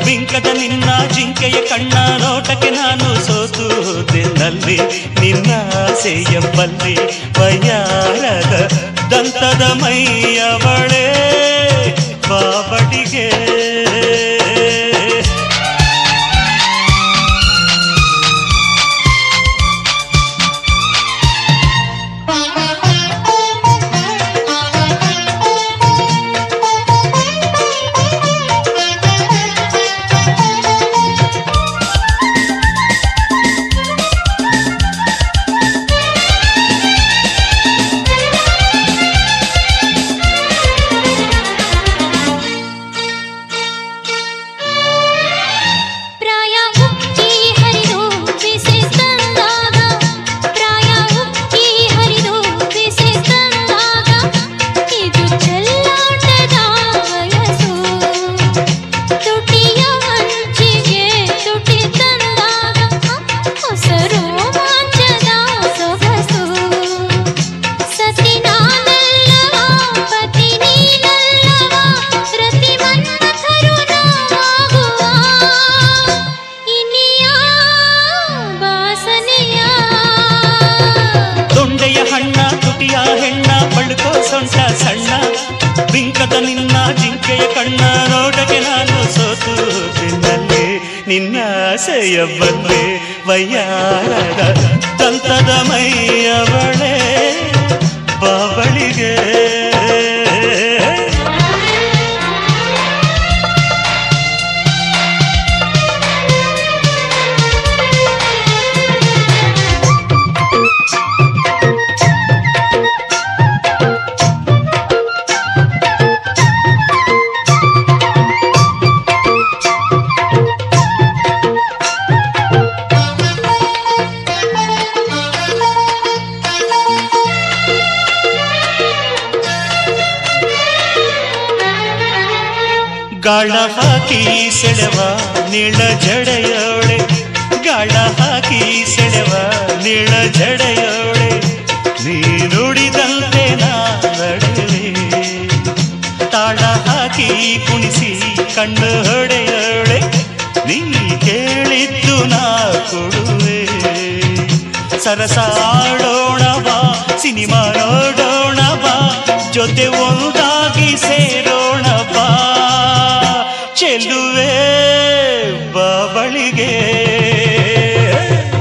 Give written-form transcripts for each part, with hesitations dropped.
ಬಿಂಕದ ನಿನ್ನ ಜಿಂಕೆಯ ಕಣ್ಣ ನೋಟಕ್ಕೆ ನಾನು ಸೋತು ಹೋದೆನಲ್ಲಿ ನಿನ್ನ ಆಸೆಯಂಬಲ್ಲಿ ವಯ್ಯಾರದ ದಂತದ ಮೈಯವಳೆ ಬಾಬಡಿಗೆ ಬಿಂಕದ ನಿನ್ನ ಜಿಂಕೆಯ ಕಣ್ಣ ನೋಟಕ್ಕೆ ನಾನು ಸೋತು ತಿನ್ನಲೆ ನಿನ್ನ ಆಸೆಯ ಬಂದೆ ವಯ್ಯಾರದ ದಂತದ ಮೈಯವಳೆ ಬಾಬಳಿಗೆ ಗಾಳ ಹಾಕಿ ಸೆಳೆವ ನೀಳ ಜಡೆಯೋಳೆ ಗಾಳ ಹಾಕಿ ಸೆಳೆವ ನೀಳ ಜಡೆಯೋಳೆ ನೀ ನುಡಿದಂತೆ ನಾಡುವೆ ತಾಳ ಹಾಕಿ ಕುಣಿಸಿ ಕಣ್ಣು ಹೊಡೆಯೋಳೆ ನೀ ಕೇಳಿದ್ದು ನಾ ಕೊಡುವೆ ಸರಸ ಆಡೋಣ ಬಾ ಸಿನಿಮಾ ನೋಡೋಣ ಬಾ ಜೊತೆ ಒಂದಾಗಿ ಸೇರೋಣ ಬಾ ಚೆಲ್ಲುವೆ ಬಾಬಳಿಗೆ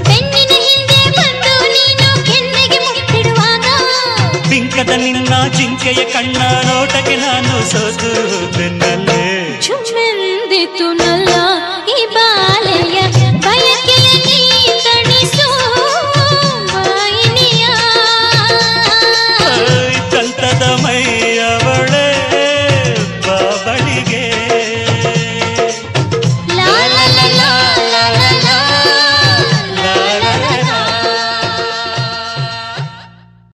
ಬೆನ್ನಿನ ಹಿಂದೆ ಬಂದು ನೀನು ಕೆನ್ನೆಗೆ ಮುತ್ತಿಡುವಾಗ ಬಿಂಕದ ನಿನ್ನ ಜಿಂಕೆಯ ಕಣ್ಣ ನೋಟಕ್ಕೆ ನಾನು ಸೋತು ಬೆನ್ನಲ್ಲೇ ಚುಮ್ಮೆಂದಿತು ನಲ್ಲ